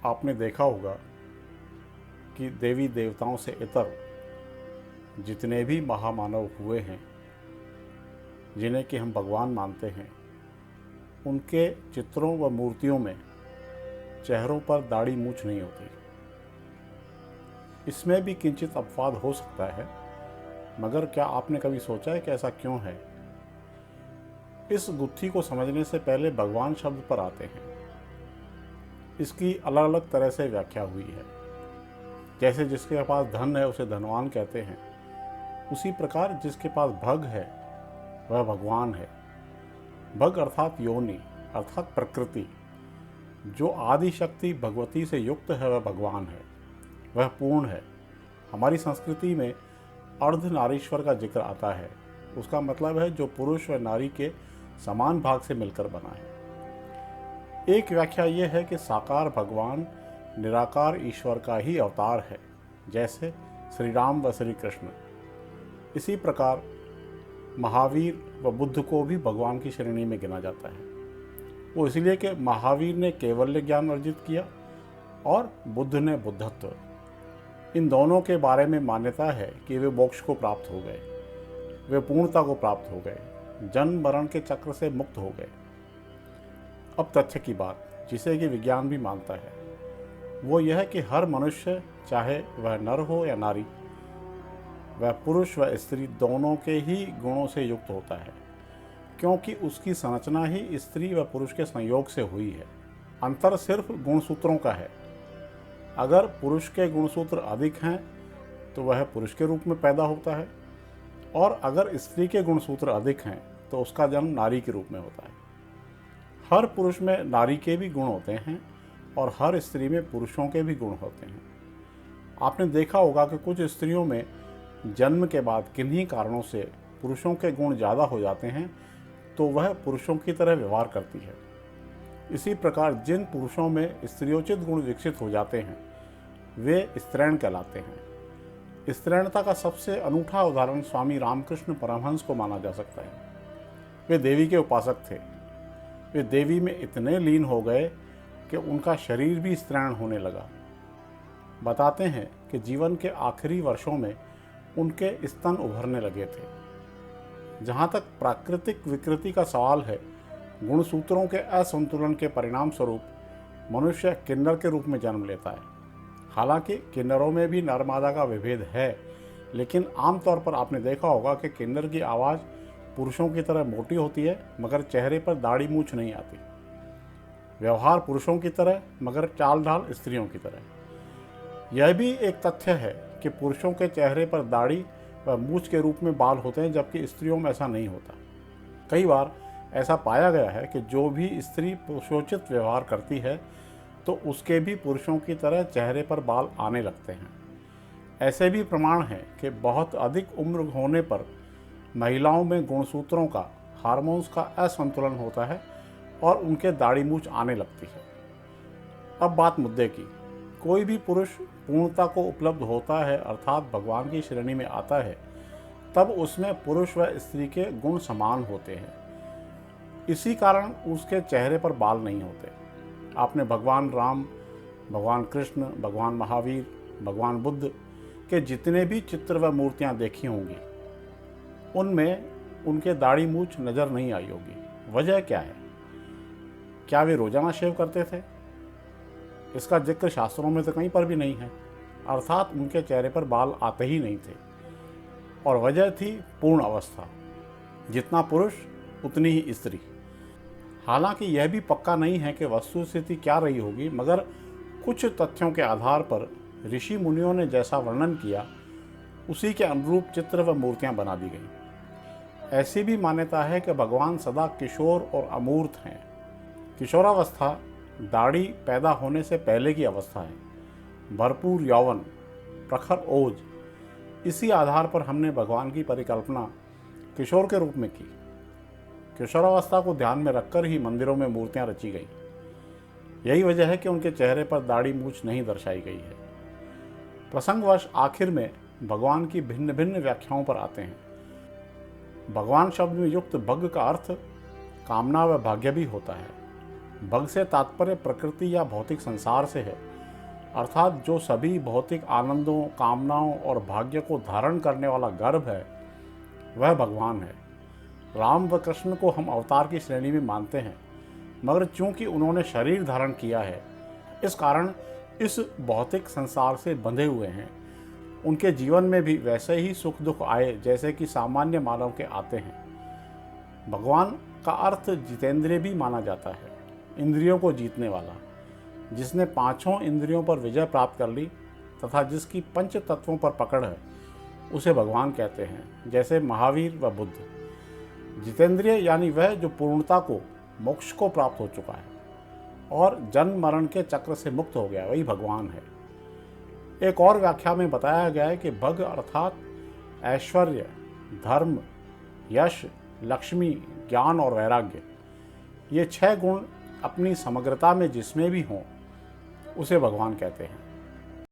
आपने देखा होगा कि देवी देवताओं से इतर जितने भी महामानव हुए हैं, जिन्हें कि हम भगवान मानते हैं, उनके चित्रों व मूर्तियों में चेहरों पर दाढ़ी मूछ नहीं होती। इसमें भी किंचित अपवाद हो सकता है, मगर क्या आपने कभी सोचा है कि ऐसा क्यों है? इस गुत्थी को समझने से पहले भगवान शब्द पर आते हैं। इसकी अलग अलग तरह से व्याख्या हुई है। जैसे जिसके पास धन है उसे धनवान कहते हैं, उसी प्रकार जिसके पास भग है वह भगवान है। भग अर्थात योनि अर्थात प्रकृति। जो आदि शक्ति भगवती से युक्त है वह भगवान है, वह पूर्ण है। हमारी संस्कृति में अर्धनारीश्वर का जिक्र आता है। उसका मतलब है जो पुरुष व नारी के समान भाग से मिलकर बना है। एक व्याख्या यह है कि साकार भगवान निराकार ईश्वर का ही अवतार है, जैसे श्री राम व श्री कृष्ण। इसी प्रकार महावीर व बुद्ध को भी भगवान की श्रेणी में गिना जाता है। वो इसलिए कि महावीर ने केवल्य ज्ञान अर्जित किया और बुद्ध ने बुद्धत्व। इन दोनों के बारे में मान्यता है कि वे मोक्ष को प्राप्त हो गए, वे पूर्णता को प्राप्त हो गए, जन्म मरण के चक्र से मुक्त हो गए। अब तथ्य की बात, जिसे कि विज्ञान भी मानता है, वो यह है कि हर मनुष्य, चाहे वह नर हो या नारी, वह पुरुष व स्त्री दोनों के ही गुणों से युक्त होता है, क्योंकि उसकी संरचना ही स्त्री व पुरुष के संयोग से हुई है। अंतर सिर्फ गुणसूत्रों का है। अगर पुरुष के गुणसूत्र अधिक हैं तो वह पुरुष के रूप में पैदा होता है, और अगर स्त्री के गुणसूत्र अधिक हैं तो उसका जन्म नारी के रूप में होता है। हर पुरुष में नारी के भी गुण होते हैं और हर स्त्री में पुरुषों के भी गुण होते हैं। आपने देखा होगा कि कुछ स्त्रियों में जन्म के बाद किन्हीं कारणों से पुरुषों के गुण ज़्यादा हो जाते हैं तो वह पुरुषों की तरह व्यवहार करती है। इसी प्रकार जिन पुरुषों में स्त्रियोचित गुण विकसित हो जाते हैं वे स्त्रैण कहलाते हैं। स्त्रैणता का सबसे अनूठा उदाहरण स्वामी रामकृष्ण परमहंस को माना जा सकता है। वे देवी के उपासक थे। वे देवी में इतने लीन हो गए कि उनका शरीर भी स्त्रैण होने लगा। बताते हैं कि जीवन के आखिरी वर्षों में उनके स्तन उभरने लगे थे। जहाँ तक प्राकृतिक विकृति का सवाल है, गुणसूत्रों के असंतुलन के परिणाम स्वरूप मनुष्य किन्नर के रूप में जन्म लेता है। हालांकि किन्नरों में भी नर मादा का विभेद है, लेकिन आमतौर पर आपने देखा होगा कि किन्नर की आवाज़ पुरुषों की तरह मोटी होती है, मगर चेहरे पर दाढ़ी मूछ नहीं आती। व्यवहार पुरुषों की तरह, मगर चाल ढाल स्त्रियों की तरह। यह भी एक तथ्य है कि पुरुषों के चेहरे पर दाढ़ी व मूछ के रूप में बाल होते हैं, जबकि स्त्रियों में ऐसा नहीं होता। कई बार ऐसा पाया गया है कि जो भी स्त्री पुरुषोचित व्यवहार करती है तो उसके भी पुरुषों की तरह चेहरे पर बाल आने लगते हैं। ऐसे भी प्रमाण हैं कि बहुत अधिक उम्र होने पर महिलाओं में गुणसूत्रों का, हार्मोन्स का असंतुलन होता है और उनके दाढ़ी मूछ आने लगती है। अब बात मुद्दे की। कोई भी पुरुष पूर्णता को उपलब्ध होता है, अर्थात भगवान की श्रेणी में आता है, तब उसमें पुरुष व स्त्री के गुण समान होते हैं। इसी कारण उसके चेहरे पर बाल नहीं होते। आपने भगवान राम, भगवान कृष्ण, भगवान महावीर, भगवान बुद्ध के जितने भी चित्र व मूर्तियाँ देखी होंगी, उनमें उनके दाढ़ी मूछ नज़र नहीं आई होगी। वजह क्या है? क्या वे रोजाना शेव करते थे? इसका जिक्र शास्त्रों में तो कहीं पर भी नहीं है। अर्थात उनके चेहरे पर बाल आते ही नहीं थे। और वजह थी पूर्ण अवस्था, जितना पुरुष उतनी ही स्त्री। हालांकि यह भी पक्का नहीं है कि वस्तुस्थिति क्या रही होगी, मगर कुछ तथ्यों के आधार पर ऋषि मुनियों ने जैसा वर्णन किया उसी के अनुरूप चित्र व मूर्तियां बना दी गईं। ऐसी भी मान्यता है कि भगवान सदा किशोर और अमूर्त हैं। किशोरावस्था दाढ़ी पैदा होने से पहले की अवस्था है। भरपूर यौवन, प्रखर ओज, इसी आधार पर हमने भगवान की परिकल्पना किशोर के रूप में की। किशोरावस्था को ध्यान में रखकर ही मंदिरों में मूर्तियां रची गई। यही वजह है कि उनके चेहरे पर दाढ़ी मूछ नहीं दर्शाई गई है। प्रसंगवश आखिर में भगवान की भिन्न भिन्न व्याख्याओं पर आते हैं। भगवान शब्द में युक्त भग का अर्थ कामना व भाग्य भी होता है। भग से तात्पर्य प्रकृति या भौतिक संसार से है अर्थात जो सभी भौतिक आनंदों, कामनाओं और भाग्य को धारण करने वाला गर्भ है, वह भगवान है। राम व कृष्ण को हम अवतार की श्रेणी में मानते हैं, मगर चूंकि उन्होंने शरीर धारण किया है, इस कारण इस भौतिक संसार से बंधे हुए हैं। उनके जीवन में भी वैसे ही सुख दुख आए जैसे कि सामान्य मानव के आते हैं। भगवान का अर्थ जितेंद्रिय भी माना जाता है, इंद्रियों को जीतने वाला। जिसने पांचों इंद्रियों पर विजय प्राप्त कर ली तथा जिसकी पंच तत्वों पर पकड़ है, उसे भगवान कहते हैं, जैसे महावीर व बुद्ध। जितेंद्रिय यानी वह जो पूर्णता को, मोक्ष को प्राप्त हो चुका है और जन्म मरण के चक्र से मुक्त हो गया, वही भगवान है। एक और व्याख्या में बताया गया है कि भग अर्थात ऐश्वर्य, धर्म, यश, लक्ष्मी, ज्ञान और वैराग्य, ये 6 गुण अपनी समग्रता में जिसमें भी हों, उसे भगवान कहते हैं।